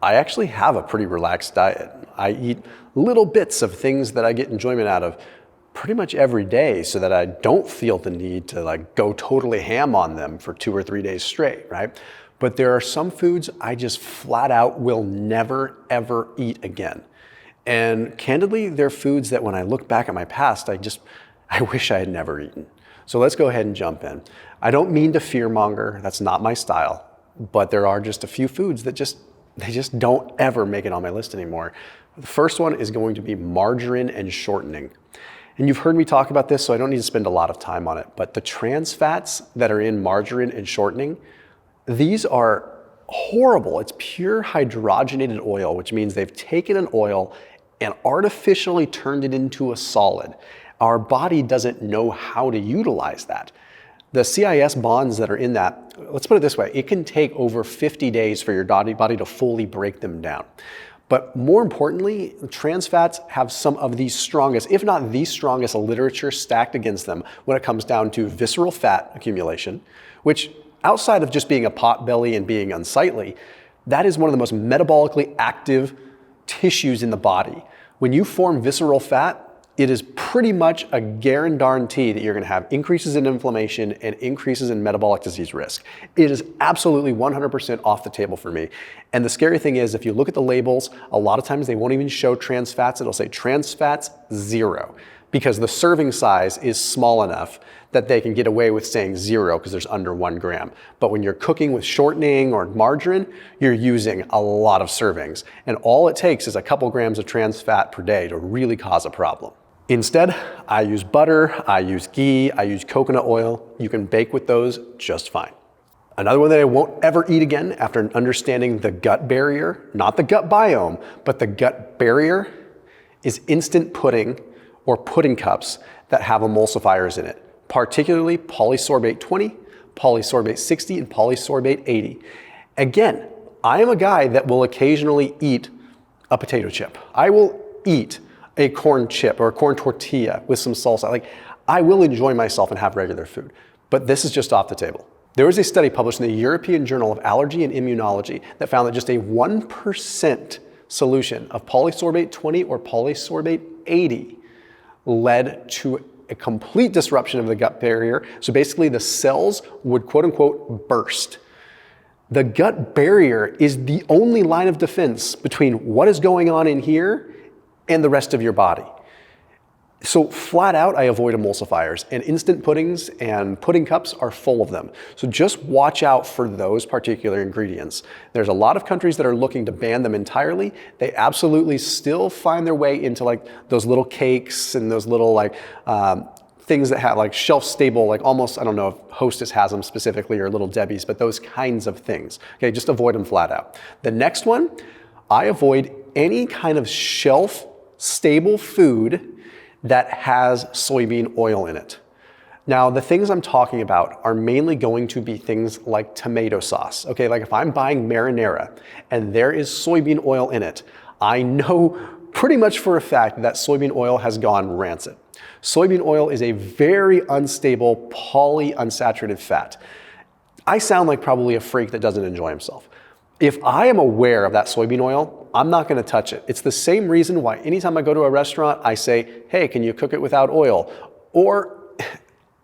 I actually have a pretty relaxed diet. I eat little bits of things that I get enjoyment out of pretty much every day so that I don't feel the need to like go totally ham on them for 2 or 3 days straight, right? But there are some foods I just flat out will never, ever eat again. And candidly, they're foods that when I look back at my past, I wish I had never eaten. So let's go ahead and jump in. I don't mean to fearmonger, that's not my style, but there are just a few foods that they just don't ever make it on my list anymore. The first one is going to be margarine and shortening. And you've heard me talk about this, so I don't need to spend a lot of time on it, but the trans fats that are in margarine and shortening, these are horrible. It's pure hydrogenated oil, which means they've taken an oil and artificially turned it into a solid. Our body doesn't know how to utilize that. The CIS bonds that are in that, let's put it this way, it can take over 50 days for your body to fully break them down. But more importantly, trans fats have some of the strongest, if not the strongest, literature stacked against them when it comes down to visceral fat accumulation, which outside of just being a potbelly and being unsightly, that is one of the most metabolically active tissues in the body. When you form visceral fat, it is pretty much a guarantee that you're going to have increases in inflammation and increases in metabolic disease risk. It is absolutely 100% off the table for me. And the scary thing is, if you look at the labels, a lot of times they won't even show trans fats. It'll say trans fats 0, because the serving size is small enough that they can get away with saying 0 because there's under 1 gram. But when you're cooking with shortening or margarine, you're using a lot of servings. And all it takes is a couple grams of trans fat per day to really cause a problem. Instead, I use butter, I use ghee, I use coconut oil. You can bake with those just fine. Another one that I won't ever eat again after understanding the gut barrier, not the gut biome, but the gut barrier, is instant pudding or pudding cups that have emulsifiers in it, particularly polysorbate 20, polysorbate 60, and polysorbate 80. Again, I am a guy that will occasionally eat a potato chip. I will eat a corn chip or a corn tortilla with some salsa. Like, I will enjoy myself and have regular food, but this is just off the table. There was a study published in the European Journal of Allergy and Immunology that found that just a 1% solution of polysorbate 20 or polysorbate 80 led to a complete disruption of the gut barrier. So basically the cells would quote unquote burst. The gut barrier is the only line of defense between what is going on in here and the rest of your body. So flat out, I avoid emulsifiers, and instant puddings and pudding cups are full of them. So just watch out for those particular ingredients. There's a lot of countries that are looking to ban them entirely. They absolutely still find their way into like those little cakes and those little like things that have like shelf stable, like almost, I don't know if Hostess has them specifically or Little Debbie's, but those kinds of things. Okay, just avoid them flat out. The next one, I avoid any kind of shelf stable food that has soybean oil in it. Now, the things I'm talking about are mainly going to be things like tomato sauce. Okay, like if I'm buying marinara and there is soybean oil in it, I know pretty much for a fact that soybean oil has gone rancid. Soybean oil is a very unstable polyunsaturated fat. I sound like probably a freak that doesn't enjoy himself. If I am aware of that soybean oil, I'm not going to touch it. It's the same reason why anytime I go to a restaurant, I say, hey, can you cook it without oil? Or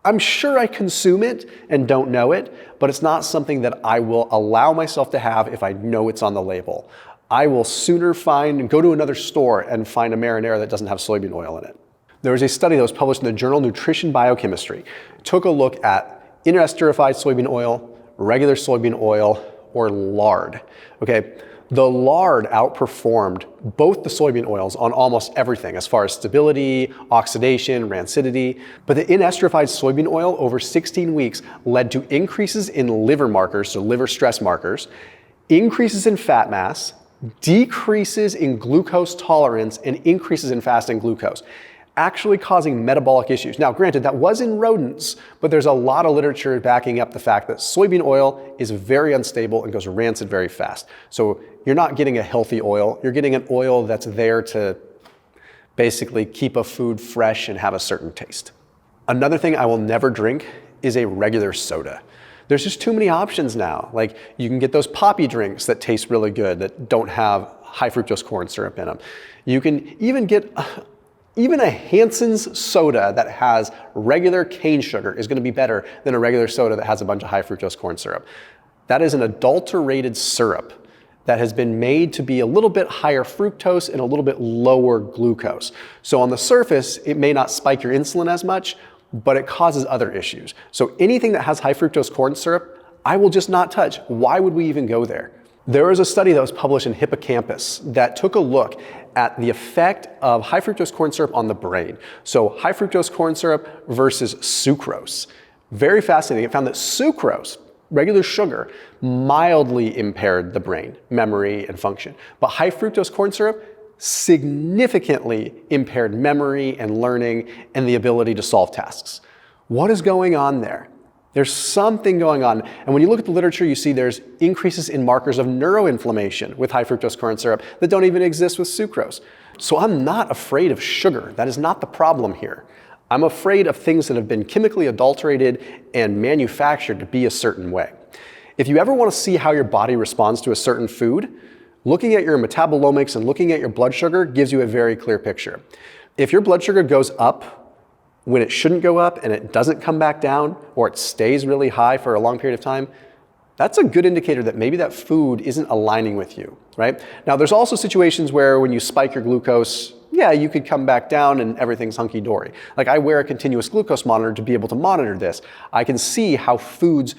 I'm sure I consume it and don't know it, but it's not something that I will allow myself to have if I know it's on the label. I will sooner go to another store and find a marinara that doesn't have soybean oil in it. There was a study that was published in the journal Nutrition Biochemistry. It took a look at inesterified soybean oil, regular soybean oil, or lard. Okay, the lard outperformed both the soybean oils on almost everything as far as stability, oxidation, rancidity, but the inesterified soybean oil over 16 weeks led to increases in liver markers, so liver stress markers, increases in fat mass, decreases in glucose tolerance, and increases in fasting glucose, actually causing metabolic issues. Now, granted, that was in rodents, but there's a lot of literature backing up the fact that soybean oil is very unstable and goes rancid very fast. So you're not getting a healthy oil, you're getting an oil that's there to basically keep a food fresh and have a certain taste. Another thing I will never drink is a regular soda. There's just too many options now. Like you can get those poppy drinks that taste really good that don't have high fructose corn syrup in them. You can even get even a Hansen's soda that has regular cane sugar is going to be better than a regular soda that has a bunch of high fructose corn syrup. That is an adulterated syrup that has been made to be a little bit higher fructose and a little bit lower glucose. So on the surface, it may not spike your insulin as much, but it causes other issues. So anything that has high fructose corn syrup, I will just not touch. Why would we even go there? There was a study that was published in Hippocampus that took a look at the effect of high fructose corn syrup on the brain. So high fructose corn syrup versus sucrose. Very fascinating. It found that sucrose, regular sugar, mildly impaired the brain, memory, and function. But high fructose corn syrup significantly impaired memory and learning and the ability to solve tasks. What is going on there? There's something going on. And when you look at the literature, you see there's increases in markers of neuroinflammation with high fructose corn syrup that don't even exist with sucrose. So I'm not afraid of sugar. That is not the problem here. I'm afraid of things that have been chemically adulterated and manufactured to be a certain way. If you ever want to see how your body responds to a certain food, looking at your metabolomics and looking at your blood sugar gives you a very clear picture. If your blood sugar goes up when it shouldn't go up and it doesn't come back down, or it stays really high for a long period of time, that's a good indicator that maybe that food isn't aligning with you, right? Now, there's also situations where when you spike your glucose, yeah, you could come back down and everything's hunky-dory. Like I wear a continuous glucose monitor to be able to monitor this. I can see how foods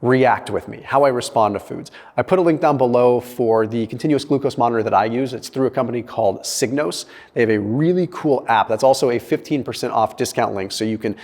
react with me, how I respond to foods. I put a link down below for the continuous glucose monitor that I use. It's through a company called Signos. They have a really cool app that's also a 15% off discount link. So you can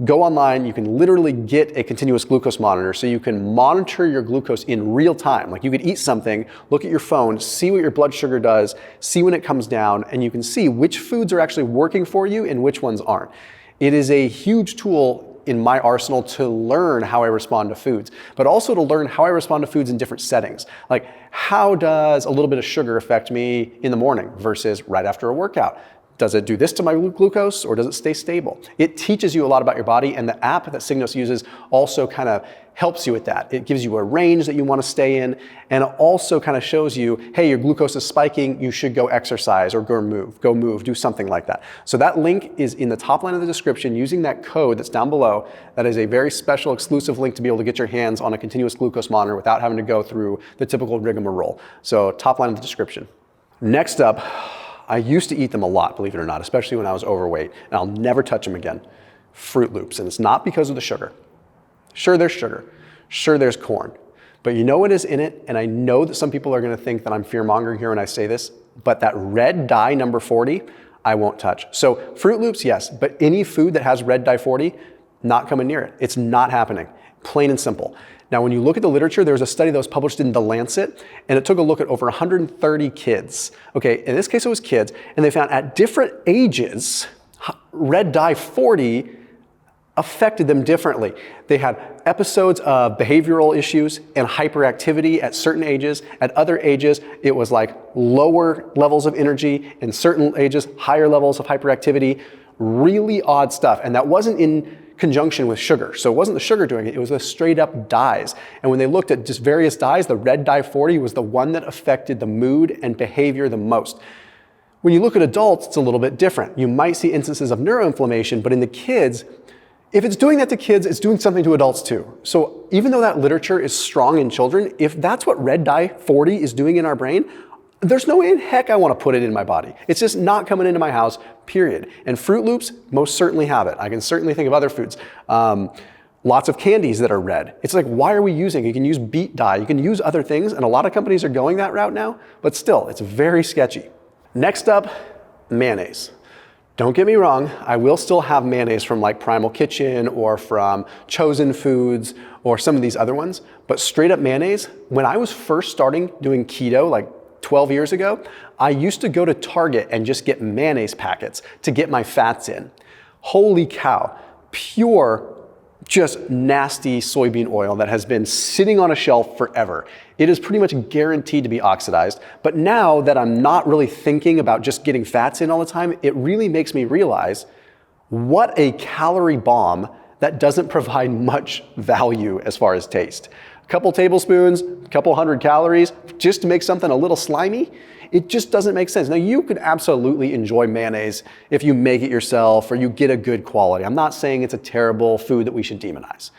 go online, you can literally get a continuous glucose monitor so you can monitor your glucose in real time. Like you could eat something, look at your phone, see what your blood sugar does, see when it comes down, and you can see which foods are actually working for you and which ones aren't. It is a huge tool in my arsenal to learn how I respond to foods, but also to learn how I respond to foods in different settings. Like how does a little bit of sugar affect me in the morning versus right after a workout? Does it do this to my glucose or does it stay stable? It teaches you a lot about your body, and the app that Signos uses also kind of helps you with that. It gives you a range that you want to stay in, and it also kind of shows you, hey, your glucose is spiking, you should go exercise or go move, do something like that. So that link is in the top line of the description. Using that code that's down below, that is a very special exclusive link to be able to get your hands on a continuous glucose monitor without having to go through the typical rigmarole. So top line of the description. Next up, I used to eat them a lot, believe it or not, especially when I was overweight, and I'll never touch them again. Fruit Loops, and it's not because of the sugar. Sure, there's sugar. Sure, there's corn. But you know what is in it, and I know that some people are gonna think that I'm fear-mongering here when I say this, but that red dye number 40, I won't touch. So Fruit Loops, yes, but any food that has red dye 40, not coming near it. It's not happening, plain and simple. Now, when you look at the literature, there was a study that was published in The Lancet, and it took a look at over 130 kids. Okay, in this case, it was kids, and they found at different ages, red dye 40 affected them differently. They had episodes of behavioral issues and hyperactivity at certain ages. At other ages, it was like lower levels of energy. In certain ages, higher levels of hyperactivity. Really odd stuff, and that wasn't in conjunction with sugar. So it wasn't the sugar doing it, it was the straight up dyes. And when they looked at just various dyes, the red dye 40 was the one that affected the mood and behavior the most. When you look at adults, it's a little bit different. You might see instances of neuroinflammation, but in the kids, if it's doing that to kids, it's doing something to adults too. So even though that literature is strong in children, if that's what red dye 40 is doing in our brain, there's no way in heck I want to put it in my body. It's just not coming into my house, period. And Fruit Loops most certainly have it. I can certainly think of other foods. Lots of candies that are red. It's like, why are we using? You can use beet dye, you can use other things, and a lot of companies are going that route now, but still, it's very sketchy. Next up, mayonnaise. Don't get me wrong, I will still have mayonnaise from like Primal Kitchen or from Chosen Foods or some of these other ones, but straight up mayonnaise, when I was first starting doing keto, like 12 years ago, I used to go to Target and just get mayonnaise packets to get my fats in. Holy cow, pure, just nasty soybean oil that has been sitting on a shelf forever. It is pretty much guaranteed to be oxidized. But now that I'm not really thinking about just getting fats in all the time, it really makes me realize what a calorie bomb that doesn't provide much value as far as taste. A couple tablespoons, a couple hundred calories, just to make something a little slimy, it just doesn't make sense. Now, you could absolutely enjoy mayonnaise if you make it yourself or you get a good quality. I'm not saying it's a terrible food that we should demonize.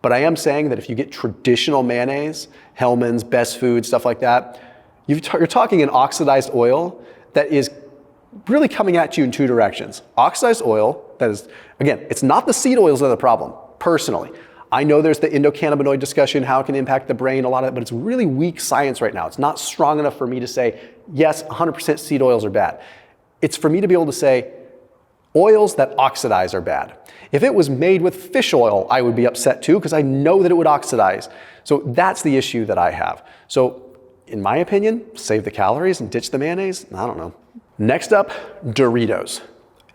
But I am saying that if you get traditional mayonnaise, Hellmann's, Best Food, stuff like that, you're talking an oxidized oil that is really coming at you in two directions. Oxidized oil, that is, again, it's not the seed oils that are the problem, personally. I know there's the endocannabinoid discussion, how it can impact the brain, a lot of that, but it's really weak science right now. It's not strong enough for me to say, yes, 100% seed oils are bad. It's for me to be able to say, oils that oxidize are bad. If it was made with fish oil, I would be upset too, because I know that it would oxidize. So that's the issue that I have. So in my opinion, save the calories and ditch the mayonnaise. I don't know. Next up, Doritos.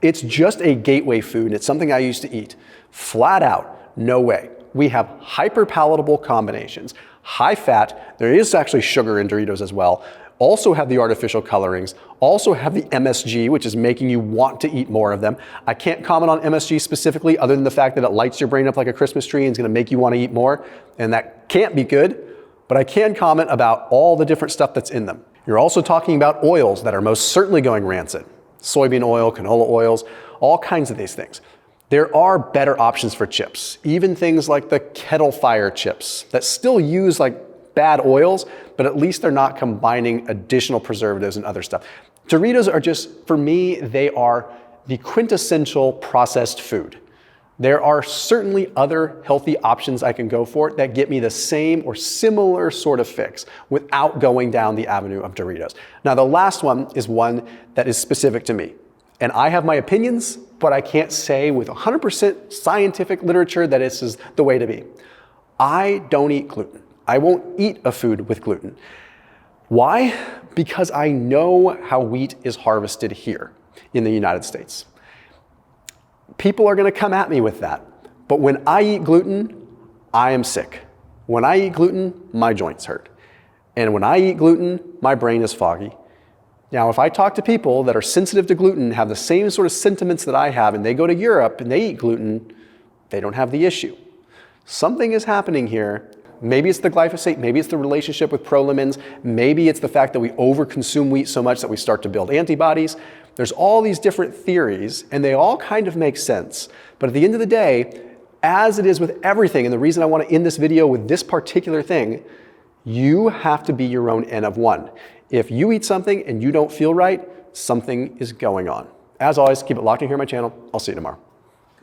It's just a gateway food. It's something I used to eat. Flat out, no way. We have hyper palatable combinations, high fat. There is actually sugar in Doritos as well. Also have the artificial colorings, also have the MSG, which is making you want to eat more of them. I can't comment on MSG specifically other than the fact that it lights your brain up like a Christmas tree and is gonna make you wanna eat more, and that can't be good, but I can comment about all the different stuff that's in them. You're also talking about oils that are most certainly going rancid. Soybean oil, canola oils, all kinds of these things. There are better options for chips, even things like the kettle fire chips that still use like bad oils, but at least they're not combining additional preservatives and other stuff. Doritos are just, for me, they are the quintessential processed food. There are certainly other healthy options I can go for that get me the same or similar sort of fix without going down the avenue of Doritos. Now, the last one is one that is specific to me. And I have my opinions, but I can't say with 100% scientific literature that this is the way to be. I don't eat gluten. I won't eat a food with gluten. Why? Because I know how wheat is harvested here in the United States. People are gonna come at me with that. But when I eat gluten, I am sick. When I eat gluten, my joints hurt. And when I eat gluten, my brain is foggy. Now, if I talk to people that are sensitive to gluten, have the same sort of sentiments that I have, and they go to Europe and they eat gluten, they don't have the issue. Something is happening here. Maybe it's the glyphosate, maybe it's the relationship with prolamins, maybe it's the fact that we overconsume wheat so much that we start to build antibodies. There's all these different theories, and they all kind of make sense. But at the end of the day, as it is with everything, and the reason I want to end this video with this particular thing, you have to be your own N of one. If you eat something and you don't feel right, something is going on. As always, keep it locked in here on my channel. I'll see you tomorrow.